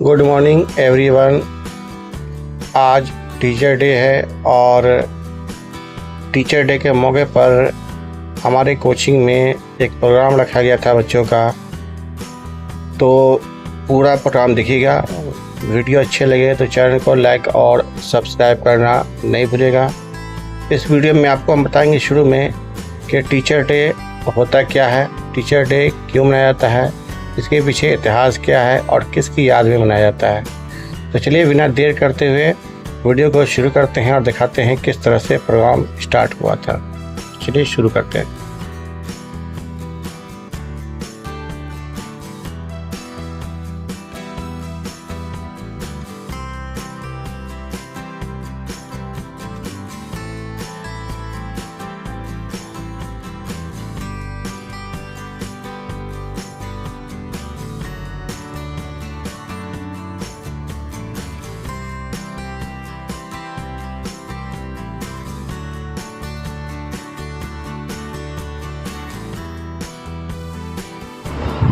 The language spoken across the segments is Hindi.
Good morning everyone. आज टीचर डे है और टीचर डे के मौके पर हमारे कोचिंग में एक प्रोग्राम रखा गया था बच्चों का। तो पूरा प्रोग्राम देखिएगा। वीडियो अच्छे लगे तो चैनल को लाइक और सब्सक्राइब करना नहीं भूलिएगा। इस वीडियो में आपको हम बताएंगे शुरू में कि टीचर डे होता क्या है, टीचर डे क्यों मनाया जाता है, इसके पीछे इतिहास क्या है और किसकी याद में मनाया जाता है। तो चलिए बिना देर करते हुए वीडियो को शुरू करते हैं और दिखाते हैं किस तरह से प्रोग्राम स्टार्ट हुआ था। चलिए शुरू करते हैं।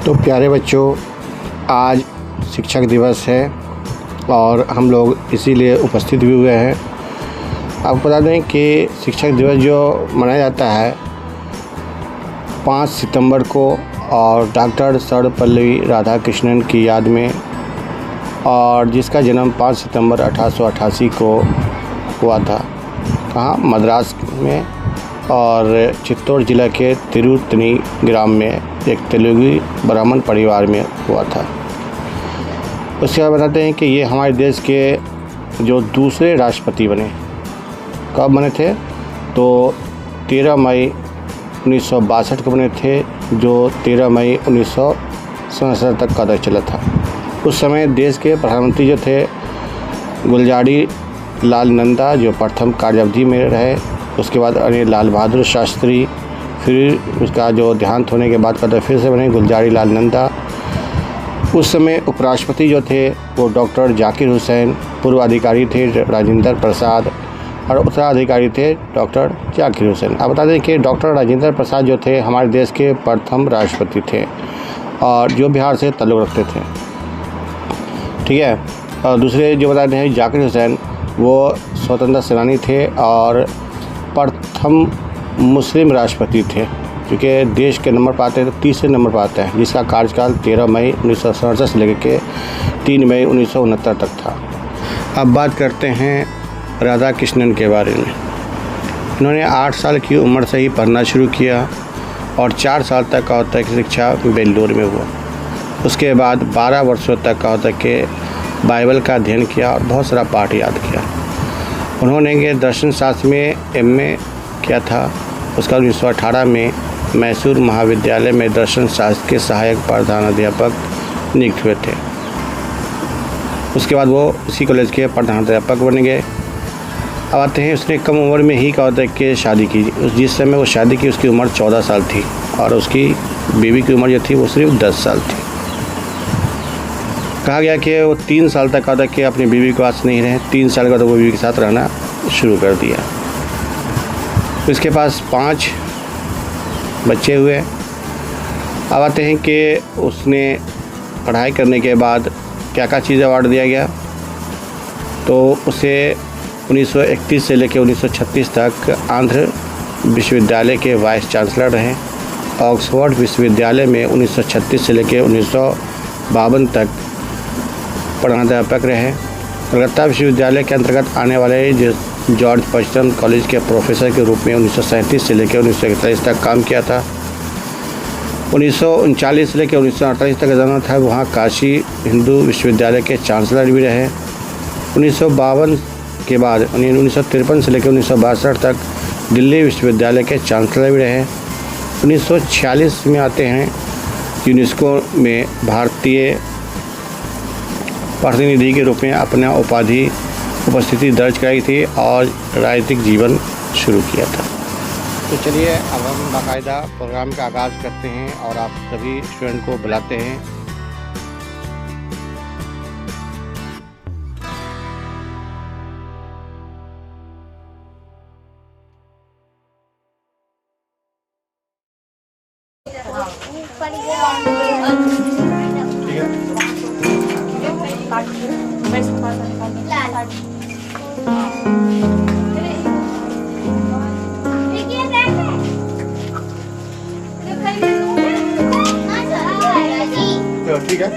तो प्यारे बच्चों, आज शिक्षक दिवस है और हम लोग इसीलिए उपस्थित भी हुए हैं। आपको बता दें कि शिक्षक दिवस जो मनाया जाता है 5 सितंबर को और डॉक्टर सर्वपल्ली राधाकृष्णन की याद में, और जिसका जन्म 5 सितंबर 1888 को हुआ था। कहाँ? मद्रास में और चित्तौड़ जिला के तिरुतनी ग्राम में एक तेलुगु ब्राह्मण परिवार में हुआ था। उसके बाद बताते हैं कि ये हमारे देश के जो दूसरे राष्ट्रपति बने। कब बने थे? तो 13 मई 1962 को बने थे, जो 13 मई 1967 तक का दौर चला था। उस समय देश के प्रधानमंत्री जो थे गुलजारी लाल नंदा, जो प्रथम कार्यावधि में रहे। उसके बाद अनिल लाल बहादुर शास्त्री, फिर उसका जो देहांत होने के बाद का फिर से बने गुलजारी लाल नंदा। उस समय उपराष्ट्रपति जो थे वो डॉक्टर जाकिर हुसैन, पूर्व अधिकारी थे राजेंद्र प्रसाद और उत्तराधिकारी थे डॉक्टर जाकिर हुसैन। अब बता दें कि डॉक्टर राजेंद्र प्रसाद जो थे हमारे देश के प्रथम राष्ट्रपति थे और जो बिहार से ताल्लुक़ रखते थे। ठीक है। और दूसरे जो बताते हैं जाकिर हुसैन, वो स्वतंत्रता सेनानी थे और प्रथम मुस्लिम राष्ट्रपति थे, क्योंकि देश के नंबर पाते हैं तो तीसरे नंबर पर आते हैं, जिसका कार्यकाल 13 मई 1967 से लेकर के 3 मई 1969 तक था। अब बात करते हैं राधा कृष्णन के बारे में। इन्होंने 8 साल की उम्र से ही पढ़ना शुरू किया और 4 साल तक का होता है कि शिक्षा बेंगलुरु में हुआ। उसके बाद 12 वर्षों तक का होता है कि बाइबल का अध्ययन किया और बहुत सारा पाठ याद किया। उन्होंने दर्शन शास्त्र में MA किया था। उसका 1918 में मैसूर महाविद्यालय में दर्शन शास्त्र के सहायक प्रधानाध्यापक नियुक्त हुए थे। उसके बाद वो इसी कॉलेज के प्रधानाध्यापक बन गए। अब आते हैं, उसने कम उम्र में ही क्या होता है कि शादी की। जिस समय वो शादी की उसकी उम्र 14 साल थी और उसकी बीवी की उम्र जो थी वो सिर्फ 10 साल थी। कहा गया कि वो 3 साल तक होता है कि अपनी बीवी के पास नहीं रहे। 3 साल के बाद वो बीवी के साथ रहना शुरू कर दिया। उसके पास 5 बच्चे हुए। अब आते हैं कि उसने पढ़ाई करने के बाद क्या क्या चीज़ अवार्ड दिया गया। तो उसे 1931 से लेकर 1936 तक आंध्र विश्वविद्यालय के वाइस चांसलर रहे। ऑक्सफोर्ड विश्वविद्यालय में 1936 से लेकर 1952 तक प्रधानाध्यापक रहे। कलकत्ता विश्वविद्यालय के अंतर्गत आने वाले जॉर्ज पर्चटन कॉलेज के प्रोफेसर के रूप में 1937 से लेकर 1941 तक काम किया था। 1939 से लेकर 1948 तक जन्म था। वहाँ काशी हिंदू विश्वविद्यालय के चांसलर भी रहे। 1952 के बाद 1953 से लेकर 1962 तक दिल्ली विश्वविद्यालय के चांसलर भी रहे। 1946 में आते हैं, यूनेस्को में भारतीय प्रतिनिधि के रूप में अपना उपस्थिति दर्ज कराई थी और राजनीतिक जीवन शुरू किया था। तो चलिए अब हम बाकायदा प्रोग्राम का आगाज़ करते हैं और आप सभी स्टूडेंट को बुलाते हैं। ठीक है। ठीक है।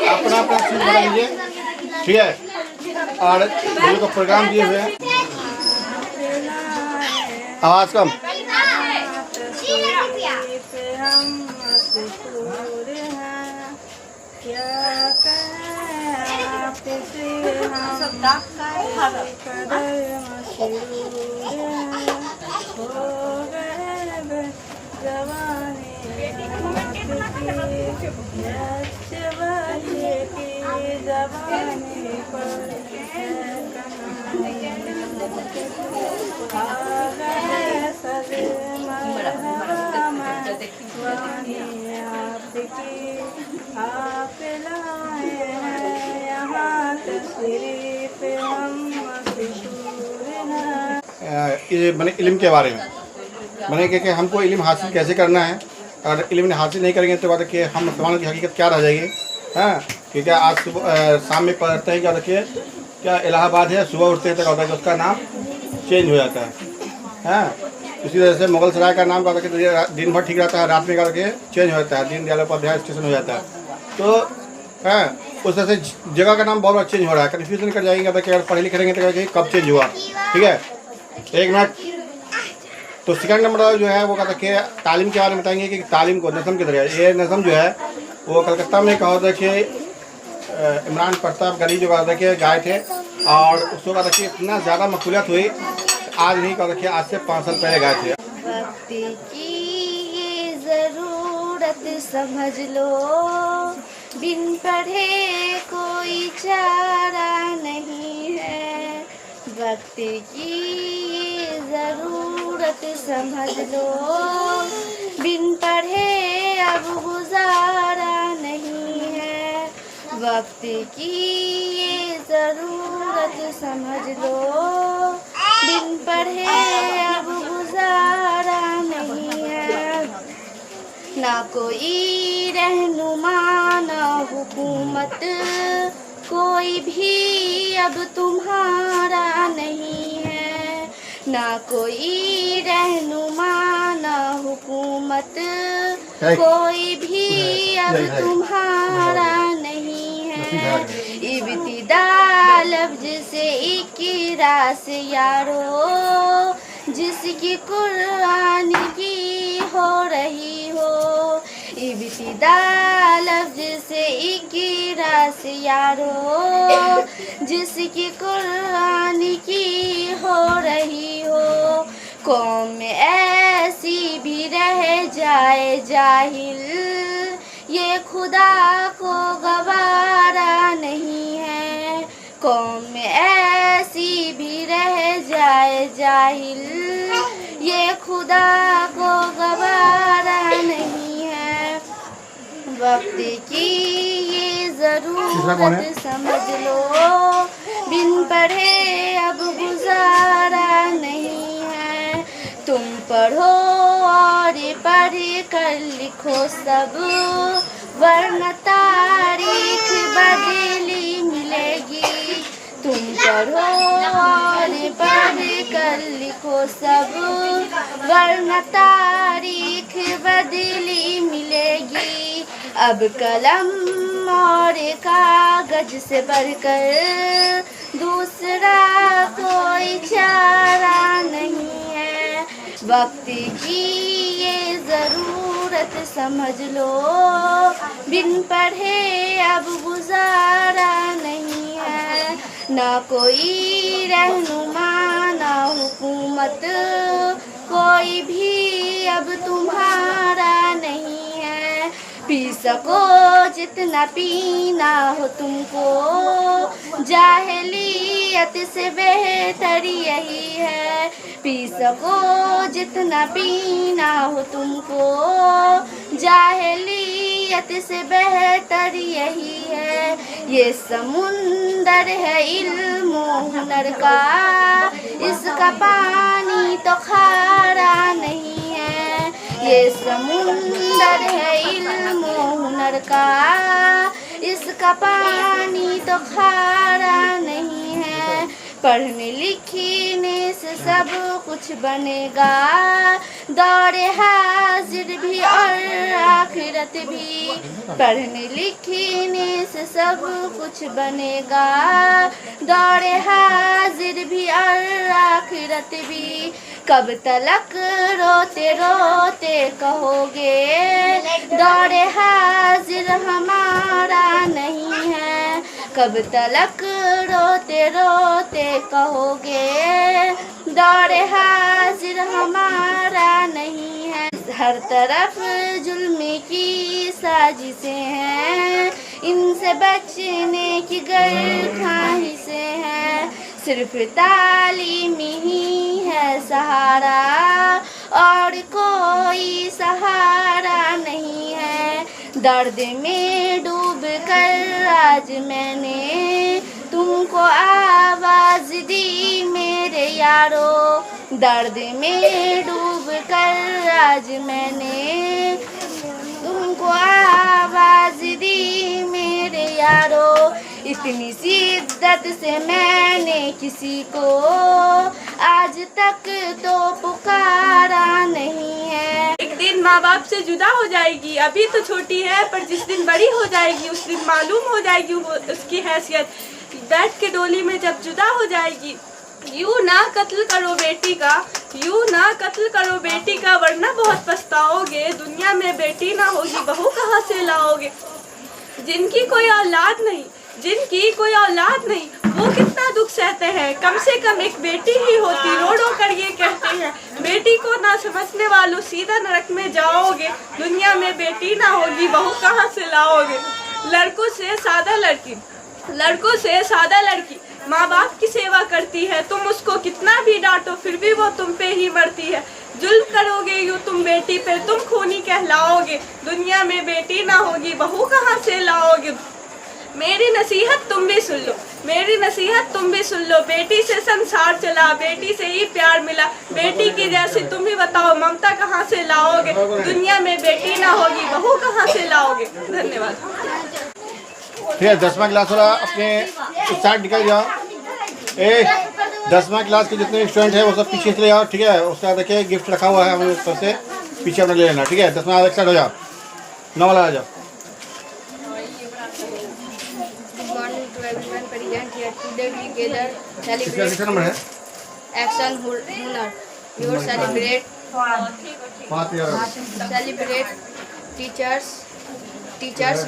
अपना अपना सीट बना लीजिए, ठीक है। और लोगों को प्रोग्राम दिए हुए हैं, आवाज कम। ये मैंने इल्म के बारे में मैंने कि हमको इल्म हासिल कैसे करना है, और इल्म हासिल नहीं करेंगे तो बाद कि हम मुसलमानों की हकीकत क्या रह जाएगी। हाँ, क्योंकि आज सुबह शाम में पढ़ते हैं क्या देखिए, क्या इलाहाबाद है, सुबह उठते हैं तो होता है कि उसका नाम चेंज हो जाता है। हाँ, इसी तरह से मुगल सराय का नाम का दिन भर ठीक रहता है, रात में का चेंज हो जाता है, दीन दयाल उपाध्याय स्टेशन हो जाता है। तो हाँ, उस तरह से जगह का नाम बहुत बार चेंज हो रहा है, कन्फ्यूजन कर जाएंगे कि अगर पढ़े लिखे रहेंगे तो कब चेंज हुआ। ठीक है, एक मिनट। तो सेकंड नंबर जो है वो कहता है कि तालीम के बारे में बताएंगे कि तालीम को नज़म की तरह, ये नज़म जो है वो कलकत्ता में कहा था कि इमरान प्रताप गली जो कहा कि गाय थे, और उसको कहा कि इतना ज़्यादा मकबूलियत हुई, आज नहीं कहा कि आज से 5 साल पहले गाय थे। वक्त की ये ज़रूरत समझ लो, बिन पढ़े कोई चारा नहीं है। वक्त की ये ज़रूरत समझ लो, बिन पढ़े वक्त की ये ज़रूरत समझ लो, बिन पढ़े अब गुजारा नहीं है। ना कोई रहनुमा ना हुकूमत, कोई भी अब तुम्हारा नहीं है। ना कोई रहनुमा ना हुकूमत, कोई भी अब तुम्हारा नहीं है। इब्तिदा लफ्ज से इकरा से यारो, जिसकी कुरान की हो रही हो। इब्तिदा लफ्ज से इकरा से यारो, जिसकी कुरान की हो रही हो। कौम ऐसी भी रह जाए जाहिल, ये खुदा को गवारा नहीं है। कौम ऐसी भी रह जाए जाहिल, ये खुदा को गवारा नहीं है। वक्त की ये ज़रूरत समझ लो, बिन पढ़े अब गुजारा नहीं है। तुम पढ़ो और पढ़ कर लिखो सब, वरना तारीख बदली मिलेगी। तुम पढ़ो और पढ़ कर लिखो सब, वरना तारीख बदली मिलेगी। अब कलम और कागज से बढ़कर दूसरा कोई चारा नहीं है। वक्त की ये ज़रूरत समझ लो, बिन पढ़े अब गुजारा नहीं है। ना कोई रहनुमा ना हुकूमत, कोई भी अब तुम्हारा नहीं है। पी सको जितना पीना हो तुमको, जाहिलियत से बेहतर यही है। पी सको जितना पीना हो तुमको, जाहिलियत से बेहतर यही है। ये समुंदर है इल्म हुनर का, इसका पानी तो खारा नहीं है। ये समुंदर है इल्म हुनर का, इसका पानी तो खारा नहीं है। पढ़ने लिखने से सब कुछ बनेगा, दौरे हाजिर भी और आखिरत भी। पढ़ने लिखने से सब कुछ बनेगा, दौरे हाजिर भी और आखिरत भी। कब तलक रोते रोते कहोगे, दौरे हाजिर हमारा नहीं है। कब तलक रोते रोते कहोगे, दौरे हाजिर हमारा नहीं है। हर तरफ जुल्म की साजिशें हैं, इनसे बचने की गर ख्वाहिशें हैं। सिर्फ तालीम ही है सहारा, और कोई सहारा नहीं है। दर्द में डूब कर आज मैंने तुमको आवाज़ दी मेरे यारो। दर्द में डूब कर आज मैंने तुमको आवाज़ दी मेरे यारो। इतनी शिद्दत से मैंने किसी को आज तक तो पुकारा नहीं है। एक दिन माँ बाप से जुदा हो जाएगी, अभी तो छोटी है, पर जिस दिन बड़ी हो जाएगी उस दिन मालूम हो जाएगी वो उसकी हैसियत। बैठ के डोली में जब जुदा हो जाएगी, यूँ ना कत्ल करो बेटी का, यूँ ना कत्ल करो बेटी का, वरना बहुत पछताओगे। दुनिया में बेटी ना होगी बहू कहाँ से लाओगे। जिनकी कोई औलाद नहीं, जिनकी कोई औलाद नहीं, वो कितना दुख सहते हैं। कम से कम एक बेटी ही होती, रो रो कर ये कहते हैं। बेटी को ना समझने वालों सीधा नरक में जाओगे। दुनिया में बेटी ना होगी बहू कहाँ से लाओगे। लड़कों से सादा लड़की, लड़कों से सादा लड़की माँ बाप की सेवा करती है। तुम उसको कितना भी डांटो फिर भी वो तुम पे ही मरती है। जुल्म करोगे यूँ तुम बेटी पे, तुम खूनी कहलाओगे। दुनिया में बेटी ना होगी बहू कहाँ से लाओगे। मेरी नसीहत तुम भी सुन लो, मेरी नसीहत तुम भी सुन लो। बेटी से संसार चला, बेटी से ही प्यार मिला, बेटी की जैसी तुम ही बताओ ममता कहाँ से लाओगे। दुनिया में बेटी ना होगी बहू कहाँ से लाओगे। धन्यवाद। ठीक है, 10वां क्लास वाला अपने साइड निकल जाओ। 10वां क्लास के जितने स्टूडेंट हैं वो सब पीछे चले जाओ। ठीक है, उसका देखिए गिफ्ट रखा हुआ है, हम ऊपर से पीछे अपना ले लेना। ठीक है, 10वां एक साइड हो जाओ, 9 वाला आ जाओ। किसका नंबर है? एक्शन हुनर your celebrate teachers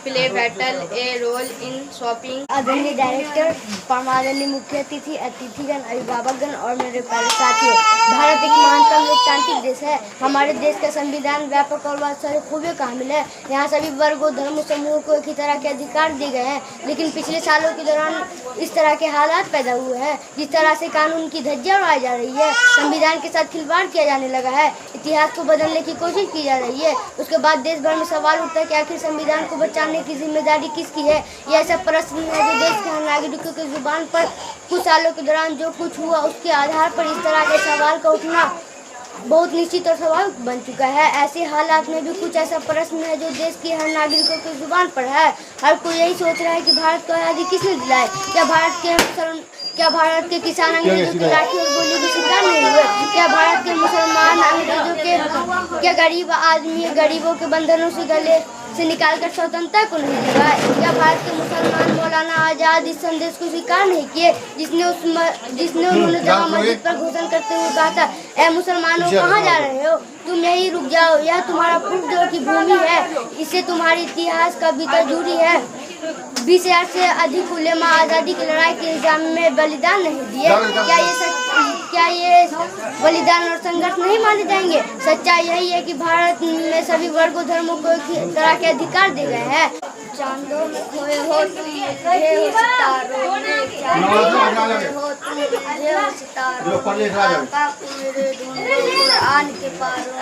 play battle a role in shopping. आदरणीय डायरेक्टर, परमादरणीय मुख्य अतिथि, अतिथिगण, अभिभावकगण और मेरे प्यारे साथियों, भारत एक महानतम लोकतांत्रिक देश है। हमारे देश का संविधान व्यापक और बहुत सारी खूबियों का हामिल है। यहाँ सभी वर्गों धर्म समूहों को एक ही तरह के अधिकार दिए गए हैं, लेकिन पिछले सालों के दौरान इस तरह के हालात पैदा हुए हैं। जिस तरह से कानून की धज्जियां उड़ाई जा रही है, संविधान के साथ खिलवाड़ किया जाने लगा है, इतिहास को बदलने की कोशिश की जा रही है। उसके बाद देश भर में सवाल उठता है कि आखिर संविधान को बचाने की जिम्मेदारी किसकी है। यह ऐसा प्रश्न है जो देश के हर नागरिकों की जुबान पर कुछ सालों के दौरान जो कुछ हुआ उसके आधार पर इस तरह के सवाल का उठना बहुत निश्चित और स्वाभाविक बन चुका है। ऐसे हालात में भी कुछ ऐसा प्रश्न है जो देश के हर नागरिकों की जुबान पर है। हर कोई यही सोच रहा है कि भारत को आज़ादी किसने दिलाई। क्या भारत के किसान अंग्रेजों की लाठी और गोली की शिकार नहीं हुए? क्या भारत के मुसलमान अंग्रेजों के क्या गरीब आदमी गरीबों के बंधनों से गले से निकालकर स्वतंत्रता को नहीं दिलवाए? क्या भारत के मुसलमान मौलाना आजाद इस संदेश को स्वीकार नहीं किए जिसने उन्होंने जामा मस्जिद पर घोषणा करते हुए कहा था, ऐ मुसलमानों कहाँ जा रहे हो, तुम यही रुक जाओ, यह तुम्हारा पूर्वजों की भूमि है, इससे तुम्हारी इतिहास का भी जुड़ी है। 20,000 से अधिक उलेमा आज़ादी की लड़ाई के इल्जाम में बलिदान नहीं दिए। क्या ये बलिदान और संघर्ष नहीं माने जाएंगे? सच्चाई यही है कि भारत में सभी वर्गों धर्मों को एक तरह के अधिकार दिए गए हैं। चांदों में खोए हो तुम, मुझे हो सितारों में, चांदों में हो तुम, मुझे हो सितारों में, आका को मेरे ढूंढो कुरान के पारों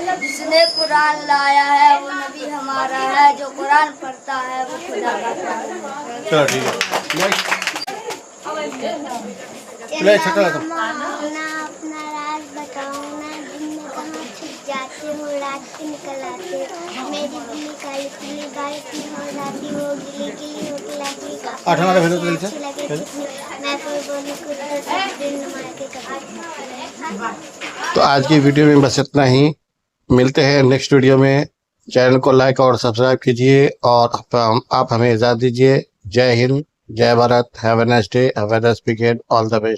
में। जिसने कुरान लाया है वो नबी हमारा है, जो कुरान पढ़ता है वो खुदा का प्यारा है। अपना राज बताओ ना, दिन में कहाँ छुप जाते हो, रात के निकल आते। मेरी बिल्ली काली पीली बारिश में हो जाती हो, गिली गिली हो खिलाती मैं कोई बोली कुछ दिन मार के कभी। तो आज की वीडियो में बस इतना ही। मिलते हैं नेक्स्ट वीडियो में। चैनल को लाइक और सब्सक्राइब कीजिए और आप हमें इजाज़त दीजिए। जय हिंद, जय Bharat. Have a nice day, have a nice weekend, all the best.